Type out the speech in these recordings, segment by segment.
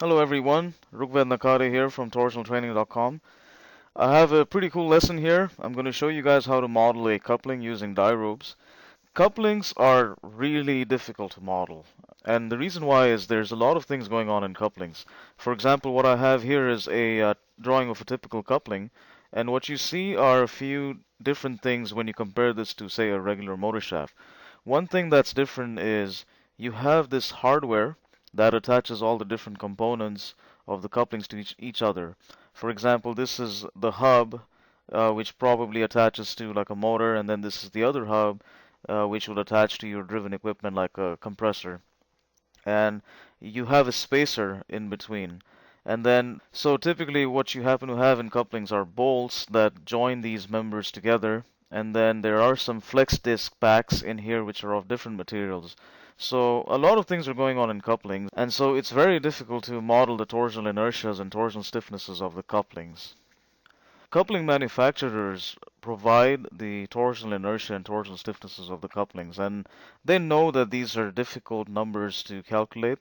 Hello everyone, Rugved Nakade here from TorsionalTraining.com. I have a pretty cool lesson here. I'm going to show you guys how to model a coupling using die ropes. Couplings are really difficult to model, and the reason why is there's a lot of things going on in couplings. For example, what I have here is a drawing of a typical coupling, and what you see are a few different things when you compare this to, say, a regular motor shaft. One thing that's different is you have this hardware that attaches all the different components of the couplings to each other. For example, this is the hub, which probably attaches to like a motor, and then this is the other hub, which will attach to your driven equipment like a compressor. And you have a spacer in between. And then, so typically what you happen to have in couplings are bolts that join these members together. And then there are some flex disc packs in here which are of different materials. So a lot of things are going on in couplings. And so it's very difficult to model the torsional inertias and torsional stiffnesses of the couplings. Coupling manufacturers provide the torsional inertia and torsional stiffnesses of the couplings, and they know that these are difficult numbers to calculate.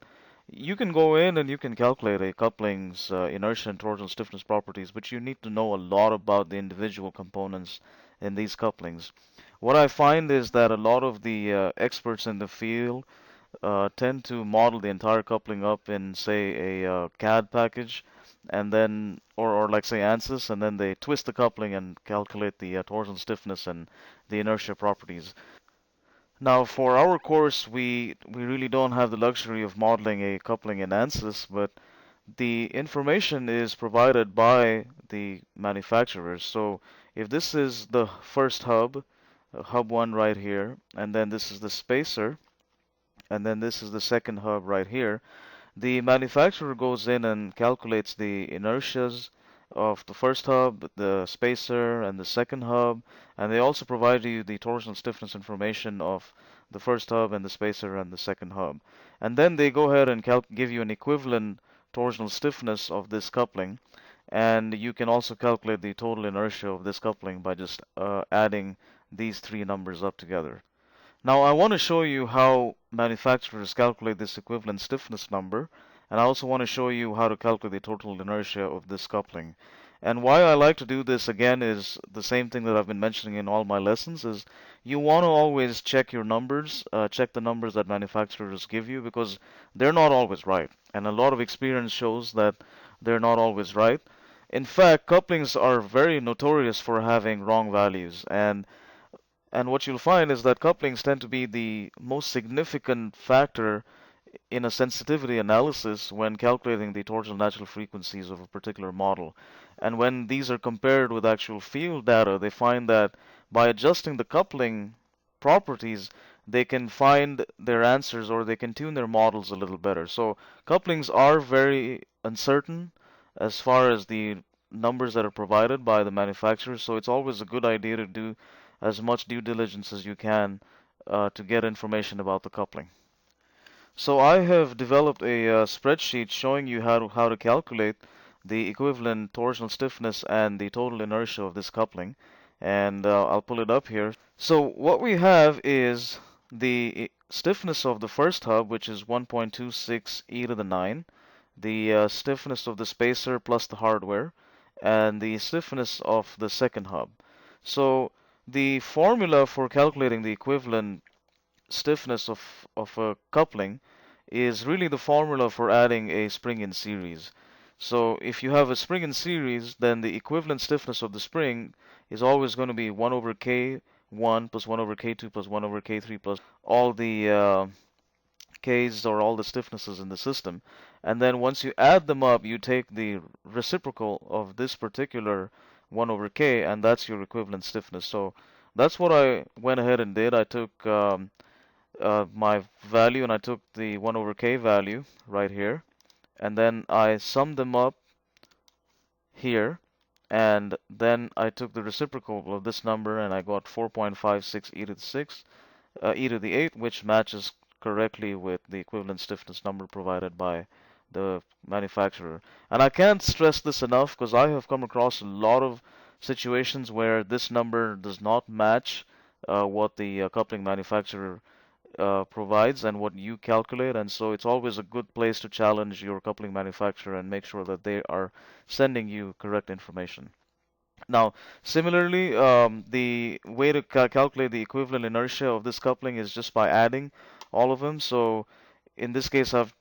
You can go in and you can calculate a coupling's inertia and torsional stiffness properties, but you need to know a lot about the individual components in these couplings. What I find is that a lot of the experts in the field tend to model the entire coupling up in, say, a CAD package, and then, or like say ANSYS, and then they twist the coupling and calculate the torsion stiffness and the inertia properties. Now, for our course, we really don't have the luxury of modeling a coupling in ANSYS, but the information is provided by the manufacturers. So if this is the first hub, hub 1 right here, and then this is the spacer, and then this is the second hub right here. The manufacturer goes in and calculates the inertias of the first hub, the spacer, and the second hub, and they also provide you the torsional stiffness information of the first hub and the spacer and the second hub. And then they go ahead and give you an equivalent torsional stiffness of this coupling, and you can also calculate the total inertia of this coupling by just adding these three numbers up together. Now I want to show you how manufacturers calculate this equivalent stiffness number, and I also want to show you how to calculate the total inertia of this coupling. And why I like to do this again is the same thing that I've been mentioning in all my lessons is you want to always check your numbers, check the numbers that manufacturers give you because they're not always right. And a lot of experience shows that they're not always right. In fact, couplings are very notorious for having wrong values, and what you'll find is that couplings tend to be the most significant factor in a sensitivity analysis when calculating the torsional natural frequencies of a particular model. And when these are compared with actual field data, they find that by adjusting the coupling properties, they can find their answers or they can tune their models a little better. So couplings are very uncertain as far as the numbers that are provided by the manufacturers. So it's always a good idea to do as much due diligence as you can to get information about the coupling. So I have developed a spreadsheet showing you how to calculate the equivalent torsional stiffness and the total inertia of this coupling. And I'll pull it up here. So what we have is the stiffness of the first hub, which is 1.26 e to the 9, the stiffness of the spacer plus the hardware, and the stiffness of the second hub. So the formula for calculating the equivalent stiffness of a coupling is really the formula for adding a spring in series. So if you have a spring in series, then the equivalent stiffness of the spring is always going to be 1 over K1 plus 1 over K2 plus 1 over K3 plus all the Ks or all the stiffnesses in the system. And then once you add them up, you take the reciprocal of this particular 1 over K, and that's your equivalent stiffness. So that's what I went ahead and did. I took my value and I took the 1 over K value right here, and then I summed them up here, and then I took the reciprocal of this number and I got 4.56 e to the 6, e to the 8, which matches correctly with the equivalent stiffness number provided by the manufacturer. And I can't stress this enough because I have come across a lot of situations where this number does not match what the coupling manufacturer provides and what you calculate, and so it's always a good place to challenge your coupling manufacturer and make sure that they are sending you correct information. Now, similarly, the way to calculate the equivalent inertia of this coupling is just by adding all of them. So in this case, I've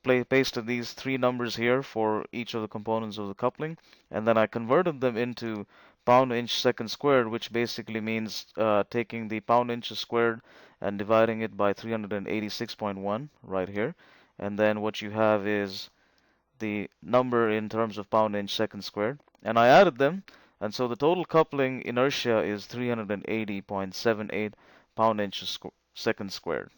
pasted these three numbers here for each of the components of the coupling, and then I converted them into pound-inch second squared, which basically means taking the pound inches squared and dividing it by 386.1 right here. And then what you have is the number in terms of pound-inch second squared. And I added them, and so the total coupling inertia is 380.78 pound-inches second squared.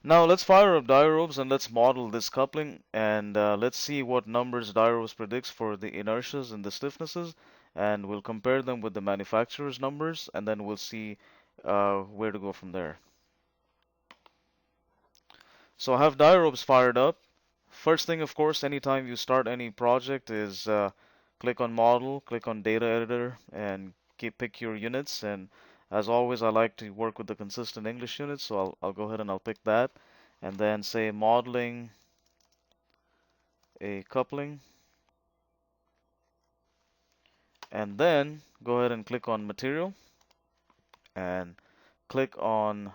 Now let's fire up Dyrobes and let's model this coupling, and let's see what numbers Dyrobes predicts for the inertias and the stiffnesses, and we'll compare them with the manufacturer's numbers, and then we'll see where to go from there. So I have Dyrobes fired up. First thing, of course, anytime you start any project is click on Model, click on Data Editor, and pick your units. And as always, I like to work with the consistent English units, so I'll go ahead and I'll pick that. And then say modeling a coupling. And then go ahead and click on Material and click on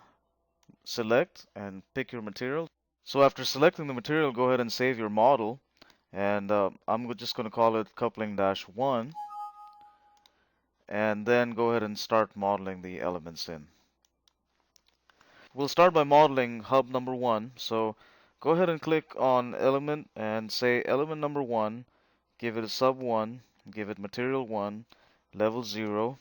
Select and pick your material. So after selecting the material, go ahead and save your model. And I'm just going to call it coupling-1, and then go ahead and start modeling the elements in. We'll start by modeling hub number 1. So go ahead and click on element and say element number 1, give it a sub 1, give it material 1, level 0.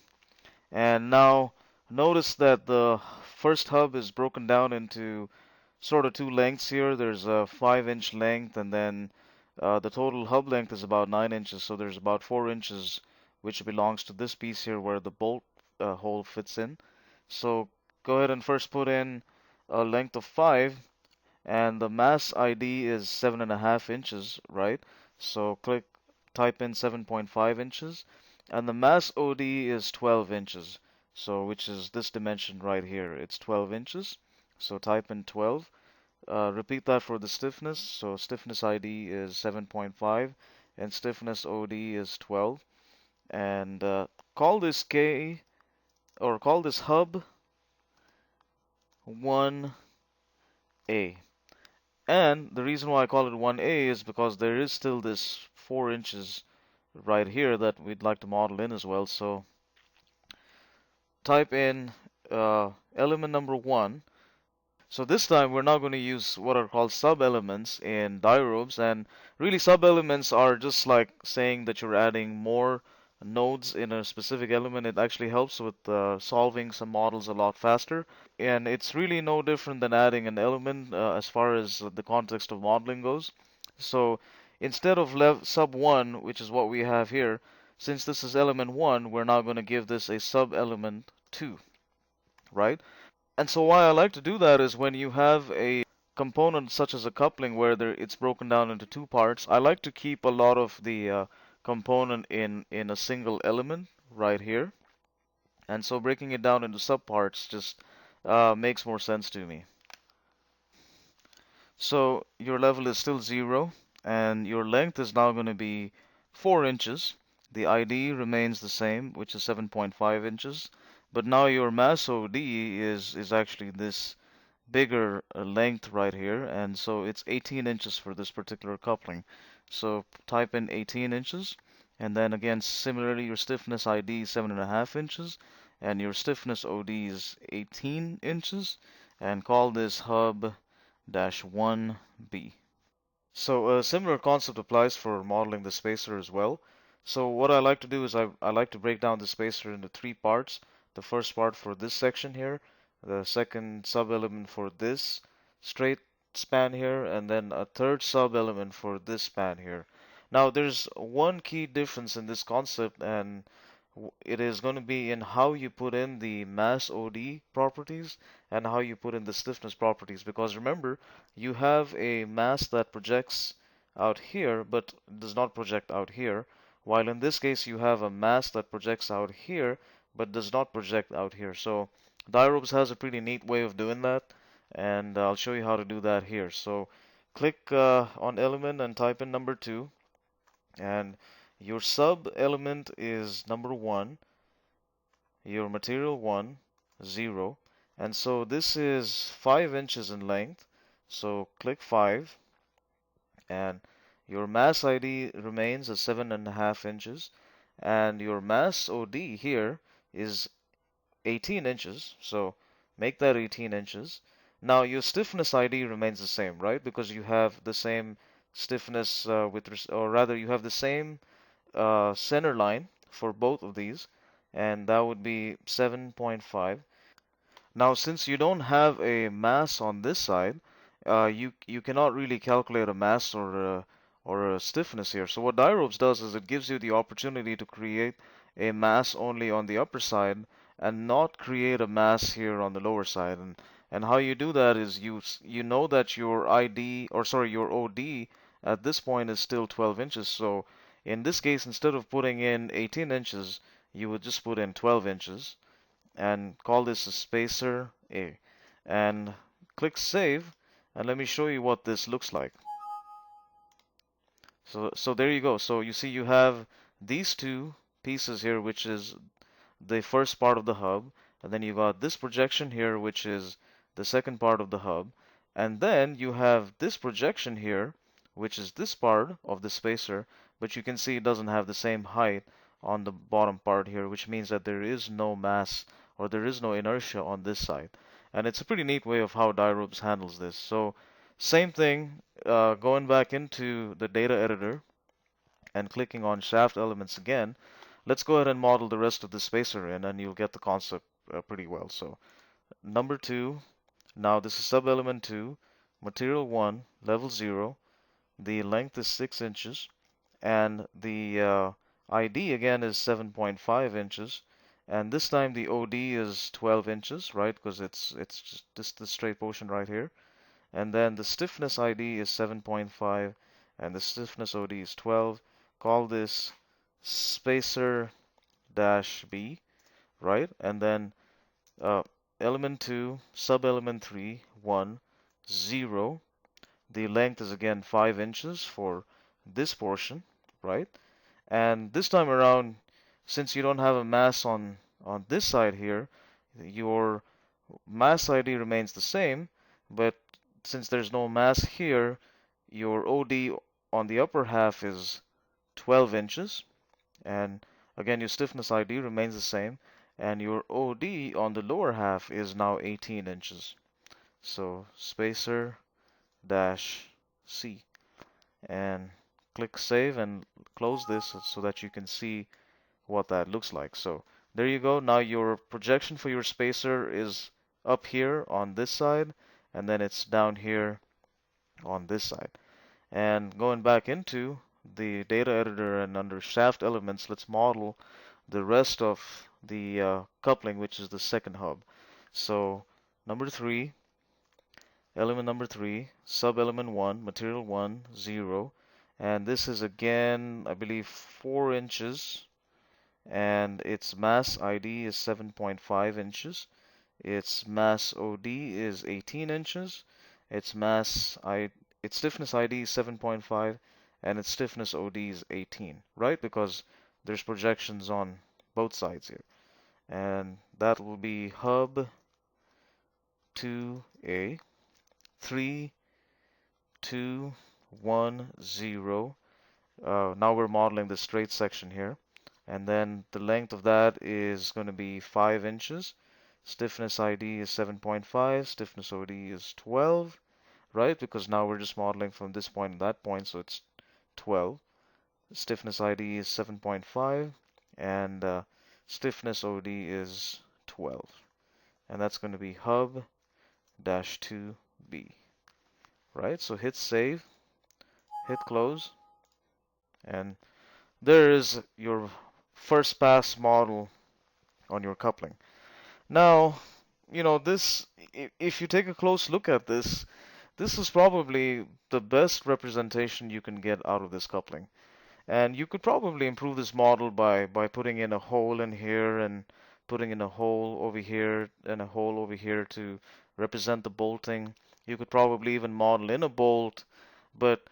And now notice that the first hub is broken down into sort of two lengths here. There's a 5-inch length, and then the total hub length is about 9 inches, so there's about 4 inches which belongs to this piece here where the bolt hole fits in. So go ahead and first put in a length of 5, and the mass ID is 7.5 inches, right? So type in 7.5 inches, and the mass OD is 12 inches, so which is this dimension right here. It's 12 inches, so type in 12. Repeat that for the stiffness. So stiffness ID is 7.5 and stiffness OD is 12. And call this K, or call this hub 1A. And the reason why I call it 1A is because there is still this 4 inches right here that we'd like to model in as well. So type in element number 1. So this time we're now going to use what are called sub-elements in Dyrobes, and really sub-elements are just like saying that you're adding more nodes in a specific element. It actually helps with solving some models a lot faster, and it's really no different than adding an element as far as the context of modeling goes. So instead of sub 1, which is what we have here, since this is element 1, we're now going to give this a sub-element 2, right? And so why I like to do that is when you have a component such as a coupling where it's broken down into two parts, I like to keep a lot of the component in a single element right here. And so breaking it down into subparts just makes more sense to me. So your level is still 0, and your length is now going to be 4 inches. The ID remains the same, which is 7.5 inches. But now your mass OD is actually this bigger length right here, and so it's 18 inches for this particular coupling. So type in 18 inches, and then again similarly your stiffness ID is 7.5 inches, and your stiffness OD is 18 inches, and call this hub dash 1B. So a similar concept applies for modeling the spacer as well. So what I like to do is I like to break down the spacer into three parts. The first part for this section here, the second sub-element for this straight span here, and then a third sub-element for this span here. Now there's one key difference in this concept, and it is going to be in how you put in the mass OD properties and how you put in the stiffness properties. Because remember, you have a mass that projects out here but does not project out here, while in this case you have a mass that projects out here but does not project out here. So Dyropes has a pretty neat way of doing that, and I'll show you how to do that here. So click on element and type in number 2, and your sub element is number 1, your material 1, 0, and so this is 5 inches in length. So click 5, and your mass ID remains at 7.5 inches, and your mass OD here is 18 inches, so make that 18 inches. Now your stiffness ID remains the same, right? Because you have the same stiffness or rather you have the same center line for both of these, and that would be 7.5. Now, since you don't have a mass on this side, you cannot really calculate a mass or a stiffness here. So what Dyropes does is it gives you the opportunity to create a mass only on the upper side and not create a mass here on the lower side. And how you do that is you know that your ID or sorry your OD at this point is still 12 inches. So in this case, instead of putting in 18 inches, you would just put in 12 inches and call this a spacer A, and click save, and let me show you what this looks like. So there you go. So you see you have these two pieces here, which is the first part of the hub, and then you got this projection here, which is the second part of the hub, and then you have this projection here, which is this part of the spacer, but you can see it doesn't have the same height on the bottom part here, which means that there is no mass or there is no inertia on this side. And it's a pretty neat way of how Dyropes handles this. So same thing, going back into the data editor and clicking on shaft elements again, let's go ahead and model the rest of the spacer in, and you'll get the concept pretty well. So number 2, now this is sub-element 2, material 1, level 0, the length is 6 inches, and the ID again is 7.5 inches, and this time the OD is 12 inches, right? Because it's just this straight portion right here, and then the stiffness ID is 7.5, and the stiffness OD is 12. Call this spacer dash B, right? And then uh, element 2, sub element 3, 1, 0. The length is again 5 inches for this portion, right? And this time around, since you don't have a mass on this side here, your mass ID remains the same, but since there's no mass here, your OD on the upper half is 12 inches, and again your stiffness ID remains the same, and your OD on the lower half is now 18 inches. So spacer dash C, and click save and close this so that you can see what that looks like. So there you go. Now your projection for your spacer is up here on this side, and then it's down here on this side. And going back into the data editor and under shaft elements, let's model the rest of the coupling, which is the second hub. So number 3, element number 3, sub element 1, material 1, 0, and this is again, I believe, 4 inches, and its mass ID is 7.5 inches. Its mass OD is 18 inches. Its its stiffness ID is 7.5, and its stiffness OD is 18, right? Because there's projections on both sides here. And that will be hub 2A, 3, 2, 1, 0. Now we're modeling the straight section here. And then the length of that is going to be 5 inches. Stiffness ID is 7.5. Stiffness OD is 12, right? Because now we're just modeling from this point to that point, so it's 12. Stiffness ID is 7.5, and stiffness OD is 12. And that's going to be hub dash 2B, right? So hit save, hit close, and there is your first pass model on your coupling. Now, this, if you take a close look at this, this is probably the best representation you can get out of this coupling. And you could probably improve this model by putting in a hole in here and putting in a hole over here and a hole over here to represent the bolting. You could probably even model in a bolt, but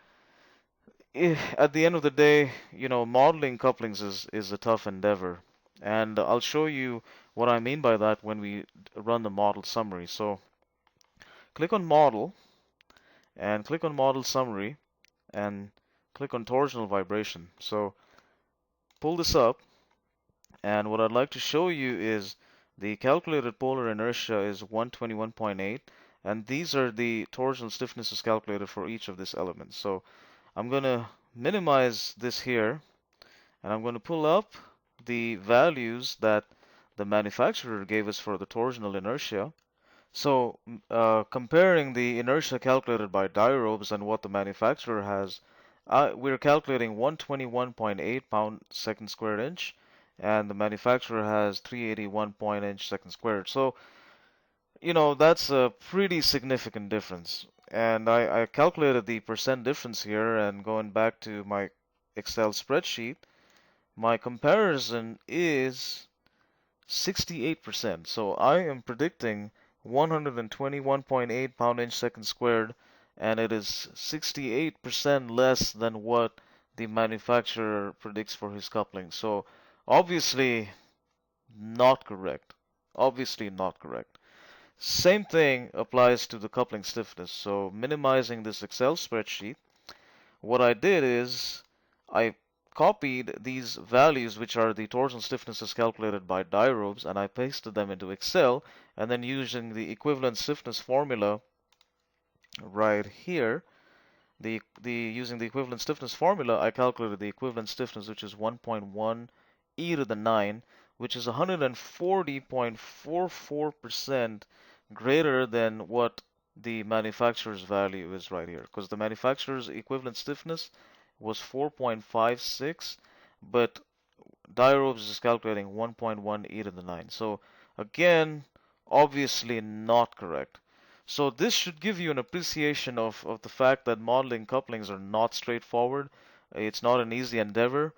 at the end of the day, modeling couplings is a tough endeavor. And I'll show you what I mean by that when we run the model summary. So click on model and click on model summary and click on torsional vibration. So pull this up, and what I'd like to show you is the calculated polar inertia is 121.8, and these are the torsional stiffnesses calculated for each of these elements. So I'm going to minimize this here, and I'm going to pull up the values that the manufacturer gave us for the torsional inertia. So comparing the inertia calculated by Dyrobes and what the manufacturer has, we're calculating 121.8 pound second squared inch, and the manufacturer has 381 point inch second squared. So, that's a pretty significant difference. And I calculated the percent difference here, and going back to my Excel spreadsheet, my comparison is 68%. So I am predicting 121.8 pound inch second squared, and it is 68% less than what the manufacturer predicts for his coupling. So obviously not correct. Obviously not correct. Same thing applies to the coupling stiffness. So minimizing this Excel spreadsheet, what I did is I copied these values, which are the torsional stiffnesses calculated by Dyrobes, and I pasted them into Excel, and then using the equivalent stiffness formula right here, using the equivalent stiffness formula, I calculated the equivalent stiffness, which is 1.1 e to the 9, which is 140.44% greater than what the manufacturer's value is right here, because the manufacturer's equivalent stiffness was 4.56, but Dyrobes is calculating 1.1 e to the 9. So again, obviously not correct. So this should give you an appreciation of the fact that modeling couplings are not straightforward. It's not an easy endeavor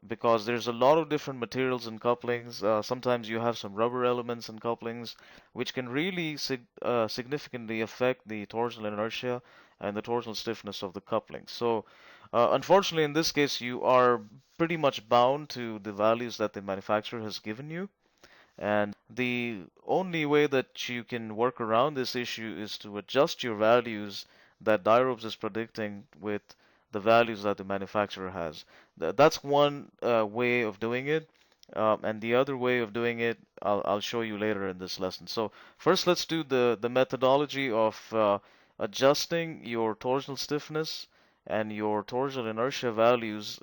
because there's a lot of different materials in couplings. Sometimes you have some rubber elements in couplings, which can really significantly affect the torsional inertia and the torsional stiffness of the coupling. So unfortunately, in this case, you are pretty much bound to the values that the manufacturer has given you. And the only way that you can work around this issue is to adjust your values that Dyrobes is predicting with the values that the manufacturer has. That's one way of doing it. And the other way of doing it, I'll show you later in this lesson. So first, let's do the methodology of adjusting your torsional stiffness and your torsional inertia values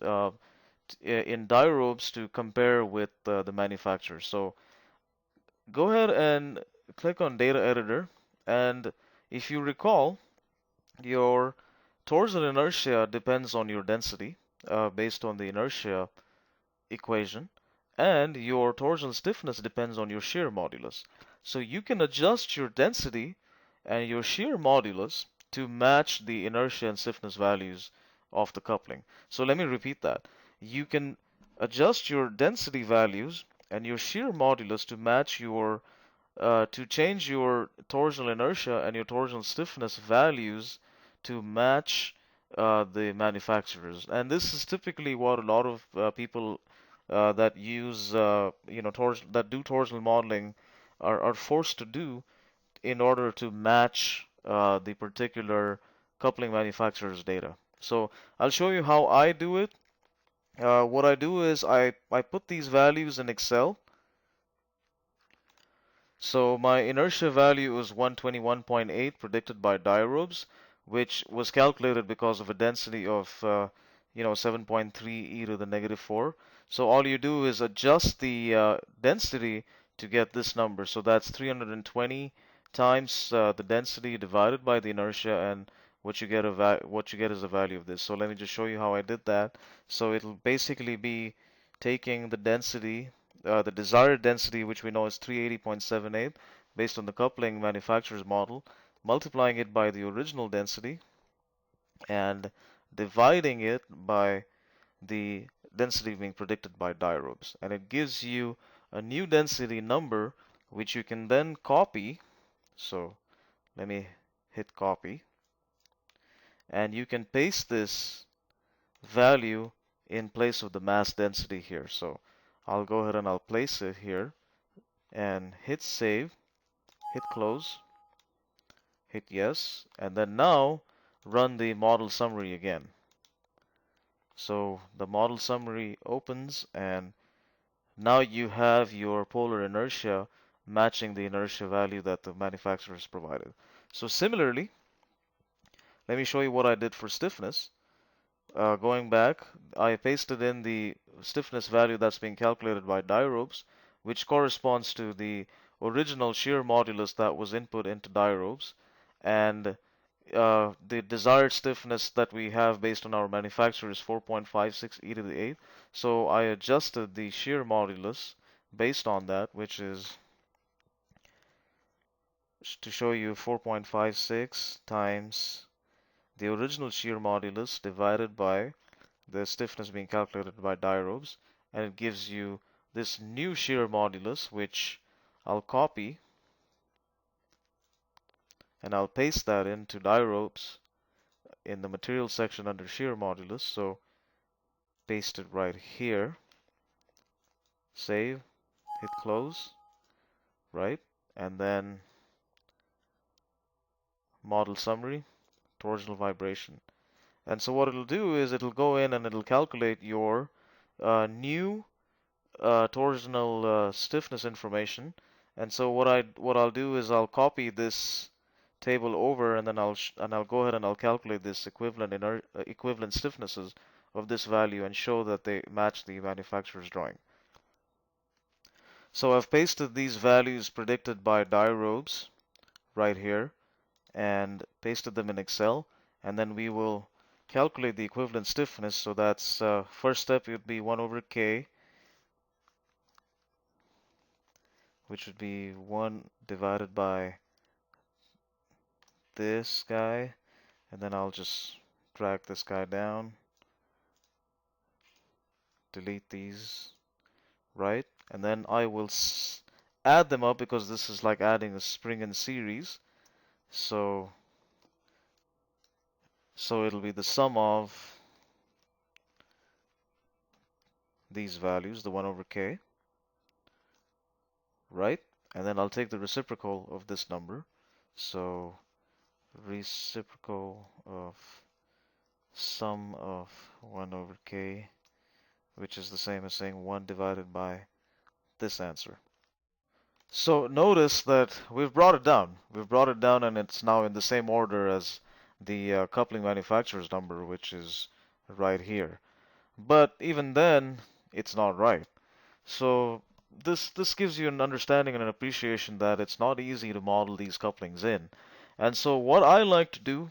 in Dyrobes to compare with the manufacturer. So go ahead and click on Data Editor, and if you recall, your torsional inertia depends on your density based on the inertia equation, and your torsional stiffness depends on your shear modulus. So you can adjust your density and your shear modulus to match the inertia and stiffness values of the coupling. So let me repeat that. You can adjust your density values and your shear modulus to match your to change your torsional inertia and your torsional stiffness values to match the manufacturers. And this is typically what a lot of people that use, that do torsional modeling are forced to do in order to match the particular coupling manufacturer's data. So I'll show you how I do it. What I do is I put these values in Excel. So my inertia value is 121.8 predicted by Dyrobes, which was calculated because of a density of 7.3 e to the negative 4. So all you do is adjust the density to get this number. So that's 320 times the density divided by the inertia, and what you get is the value of this. So let me just show you how I did that. So it'll basically be taking the density, the desired density, which we know is 380.78 based on the coupling manufacturer's model, multiplying it by the original density and dividing it by the density being predicted by Dyrobes. And it gives you a new density number, which you can then copy. So let me hit copy, and you can paste this value in place of the mass density here. So I'll go ahead and I'll place it here and hit save, hit close, hit yes, and then now run the model summary again. So the model summary opens, and now you have your polar inertia matching the inertia value that the manufacturer has provided. So similarly, let me show you what I did for stiffness. Going back, I pasted in the stiffness value that's being calculated by Dirobes, which corresponds to the original shear modulus that was input into Dirobes, and the desired stiffness that we have based on our manufacturer is 4.56 e to the 8th. So I adjusted the shear modulus based on that, which is to show you 4.56 times the original shear modulus divided by the stiffness being calculated by Dirobes, and it gives you this new shear modulus, which I'll copy and I'll paste that into Dirobes in the material section under shear modulus. So paste it right here, save, hit close, right? And then model summary, torsional vibration. And so what it'll do is it'll go in and it'll calculate your new torsional stiffness information. And so what I'll do is I'll copy this table over, and then I'll go ahead and I'll calculate this equivalent stiffnesses of this value and show that they match the manufacturer's drawing. So I've pasted these values predicted by Dirobes right here and pasted them in Excel, and then we will calculate the equivalent stiffness. So that's first step would be 1 over K, which would be 1 divided by this guy, and then I'll just drag this guy down, delete these, right? And then I will add them up because this is like adding a spring in series. So it'll be the sum of these values, the 1 over K, right? And then I'll take the reciprocal of this number. So reciprocal of sum of 1 over K, which is the same as saying 1 divided by this answer. So notice that we've brought it down. We've brought it down, and it's now in the same order as the coupling manufacturer's number, which is right here. But even then, it's not right. So this gives you an understanding and an appreciation that it's not easy to model these couplings in. And so what I like to do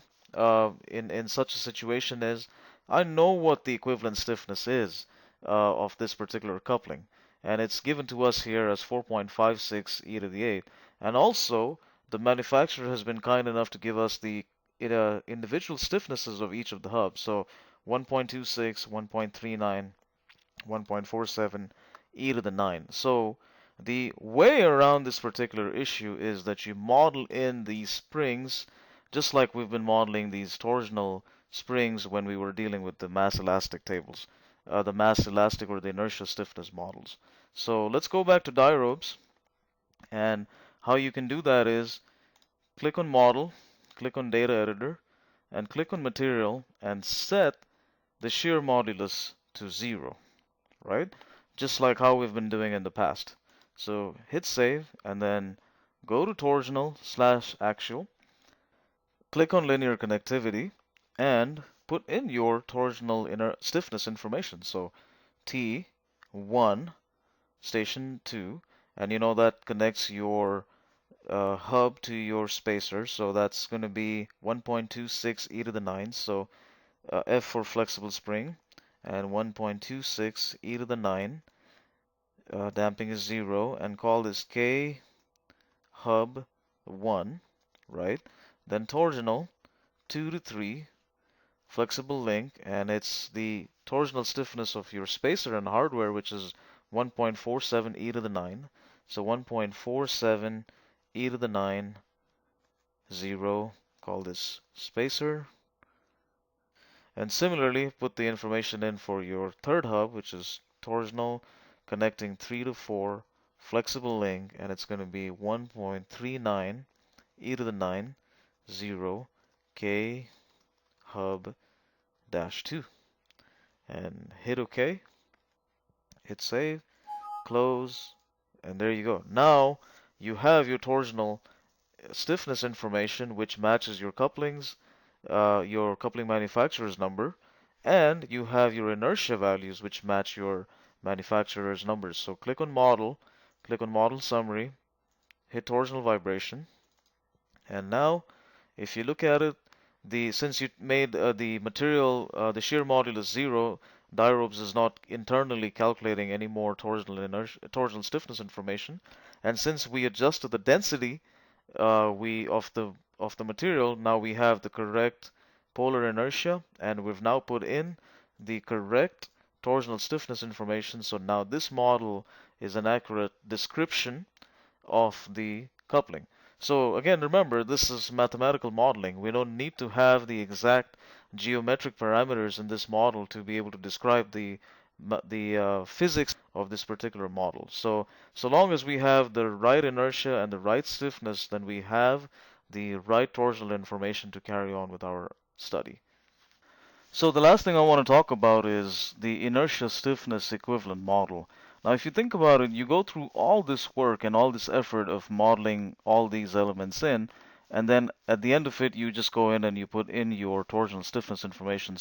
in such a situation is I know what the equivalent stiffness is of this particular coupling, and it's given to us here as 4.56 e to the 8th. And also, the manufacturer has been kind enough to give us the individual stiffnesses of each of the hubs. So 1.26, 1.39, 1.47 e to the 9. So the way around this particular issue is that you model in these springs just like we've been modeling these torsional springs when we were dealing with the mass elastic tables, the mass elastic or the inertia stiffness models. So let's go back to Dirobes, and how you can do that is click on model, click on data editor, and click on material and set the shear modulus to 0, right? Just like how we've been doing in the past. So hit save and then go to torsional/actual, click on linear connectivity, and put in your torsional inner stiffness information. So T1 station 2, and you know that connects your hub to your spacer, so that's going to be 1.26 e to the 9, so F for flexible spring, and 1.26 e to the 9, damping is 0, and call this K hub 1, right? Then torsional 2 to 3, flexible link, and it's the torsional stiffness of your spacer and hardware, which is 1.47 e to the 9. So 1.47 e to the 9, 0, call this spacer. And similarly, put the information in for your third hub, which is torsional, connecting 3 to 4, flexible link, and it's going to be 1.39 e to the 9, 0, k hub dash 2. And hit OK, hit save, close, and there you go. Now you have your torsional stiffness information, which matches your coupling manufacturer's number, and you have your inertia values, which match your manufacturer's numbers. So click on model summary, hit torsional vibration, and now if you look at it, since you made the material, the shear modulus 0, Dyrobes is not internally calculating any more torsional stiffness information, and since we adjusted the density we of the material, now we have the correct polar inertia, and we've now put in the correct torsional stiffness information. So now this model is an accurate description of the coupling. So again, remember, this is mathematical modeling. We don't need to have the exact geometric parameters in this model to be able to describe the physics of this particular model. So long as we have the right inertia and the right stiffness, then we have the right torsional information to carry on with our study. So the last thing I want to talk about is the inertia stiffness equivalent model. Now, if you think about it, you go through all this work and all this effort of modeling all these elements in, and then at the end of it, you just go in and you put in your torsional stiffness information,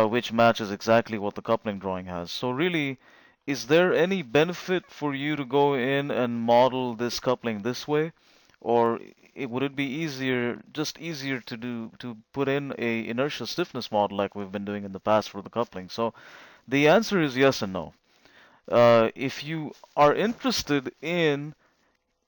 which matches exactly what the coupling drawing has. So really, is there any benefit for you to go in and model this coupling this way? Or would it be easier to put in a inertial stiffness model like we've been doing in the past for the coupling? So the answer is yes and no. If you are interested in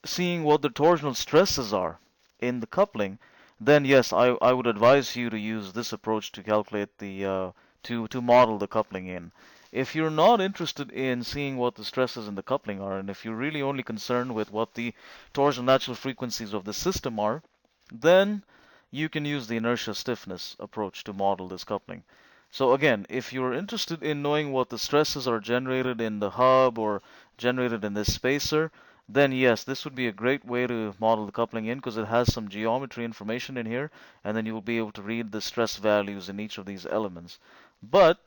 seeing what the torsional stresses are in the coupling, then yes, I would advise you to use this approach to calculate to model the coupling in. If you're not interested in seeing what the stresses in the coupling are, and if you're really only concerned with what the torsional natural frequencies of the system are, then you can use the inertia stiffness approach to model this coupling. So again, if you're interested in knowing what the stresses are generated in the hub or generated in this spacer, then yes, this would be a great way to model the coupling in because it has some geometry information in here, and then you will be able to read the stress values in each of these elements. But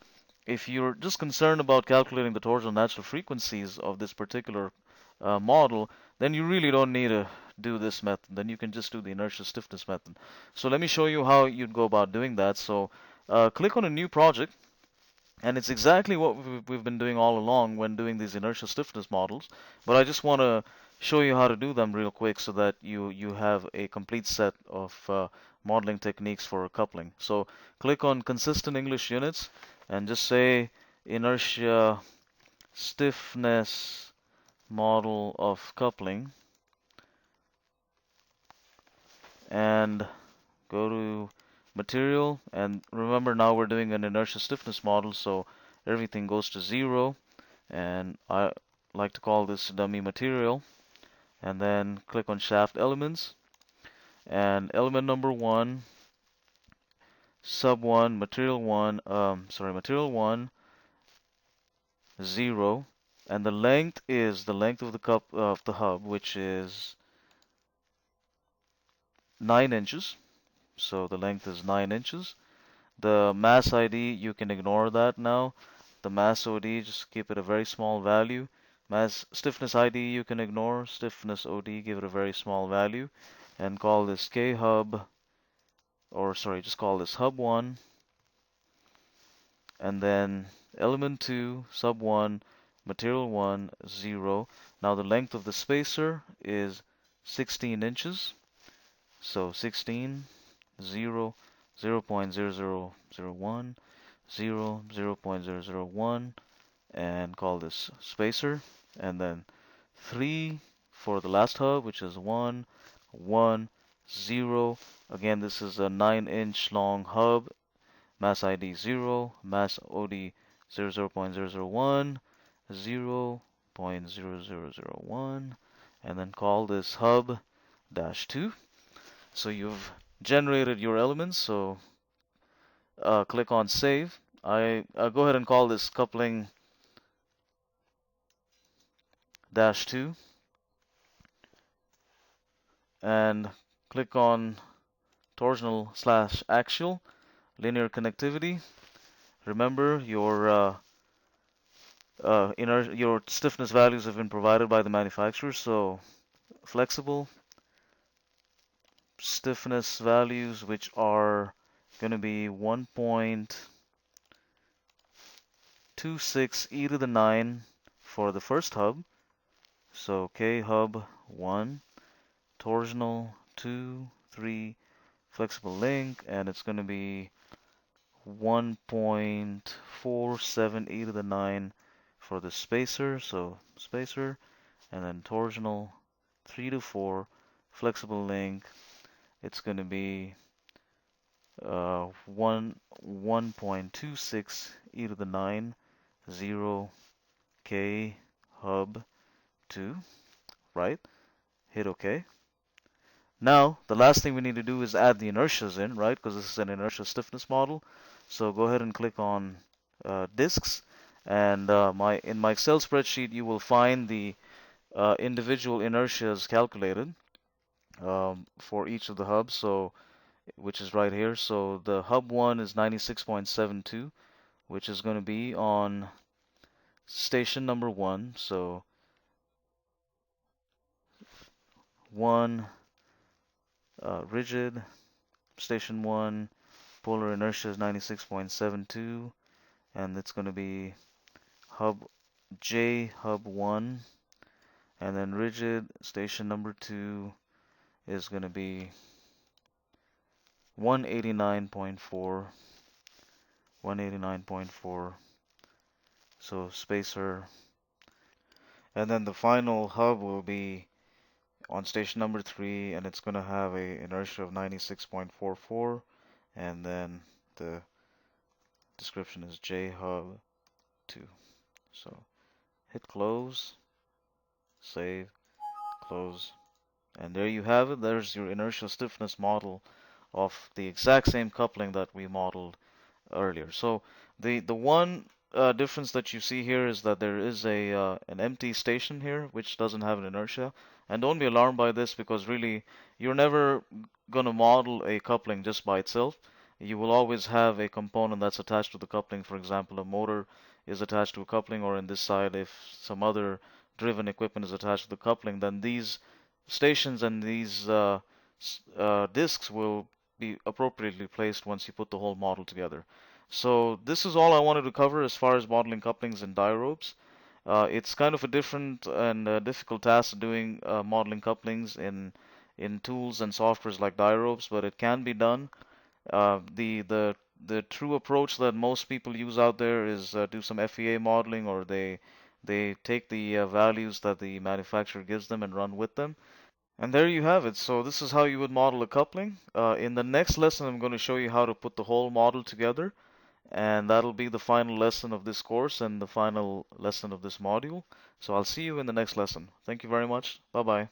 if you're just concerned about calculating the torsional natural frequencies of this particular model, then you really don't need to do this method. Then you can just do the inertia stiffness method. So let me show you how you'd go about doing that. So click on a new project, and it's exactly what we've been doing all along when doing these inertial stiffness models, but I just want to show you how to do them real quick so that you have a complete set of modeling techniques for coupling. So click on consistent English units and just say inertia stiffness model of coupling, and go to material, and remember now we're doing an inertia stiffness model, so everything goes to 0, and I like to call this dummy material, and then click on shaft elements, and element number 1, sub 1, material 1, 0, and the length is the length of the hub, which is 9 inches. So the length is 9 inches. The mass ID, you can ignore that now. The mass OD, just keep it a very small value. Mass stiffness ID, you can ignore. Stiffness OD, give it a very small value. And call this K hub, or sorry, just call this hub 1. And then element 2, sub 1, material 1, 0. Now the length of the spacer is 16 inches. So 16, 0, 0.0001, 0, 0.001, and call this spacer. And then 3 for the last hub, which is 1, 1, 0. Again, this is a 9-inch long hub. Mass ID 0, mass OD 0, 0.001, 0.0001, and then call this hub dash 2. So you've generated your elements, so click on save. I go ahead and call this coupling dash 2 and click on torsional slash axial linear connectivity. Remember your stiffness values have been provided by the manufacturer, so flexible stiffness values, which are going to be 1.26 e to the 9 for the first hub. So K hub 1, torsional 2, 3, flexible link, and it's going to be 1.47 e to the 9 for the spacer, so spacer, and then torsional 3 to 4, flexible link, it's going to be 1.26 e to the 9, 0, K, hub, 2, right? Hit OK. Now, the last thing we need to do is add the inertias in, right? Because this is an inertia stiffness model. So go ahead and click on disks. And in my Excel spreadsheet, you will find the individual inertias calculated for each of the hubs, so which is right here. So the hub 1 is 96.72, which is going to be on station number 1. So 1 rigid, station 1, polar inertia is 96.72, and it's going to be hub J hub 1, and then rigid station number 2 is going to be 189.4, 189.4, so spacer, and then the final hub will be on station number 3, and it's going to have a inertia of 96.44, and then the description is J hub 2. So hit close, save, close, and there you have it. There's your inertial stiffness model of the exact same coupling that we modeled earlier. So the one difference that you see here is that there is an empty station here which doesn't have an inertia. And don't be alarmed by this, because really you're never going to model a coupling just by itself. You will always have a component that's attached to the coupling. For example, a motor is attached to a coupling, or in this side, if some other driven equipment is attached to the coupling, then these stations and these disks will be appropriately placed once you put the whole model together. So this is all I wanted to cover as far as modeling couplings and die ropes. It's kind of a different and difficult task doing modeling couplings in tools and softwares like die ropes, but it can be done. The true approach that most people use out there is do some FEA modeling, or they take the values that the manufacturer gives them and run with them. And there you have it. So this is how you would model a coupling. In the next lesson, I'm going to show you how to put the whole model together. And that'll be the final lesson of this course and the final lesson of this module. So I'll see you in the next lesson. Thank you very much. Bye bye.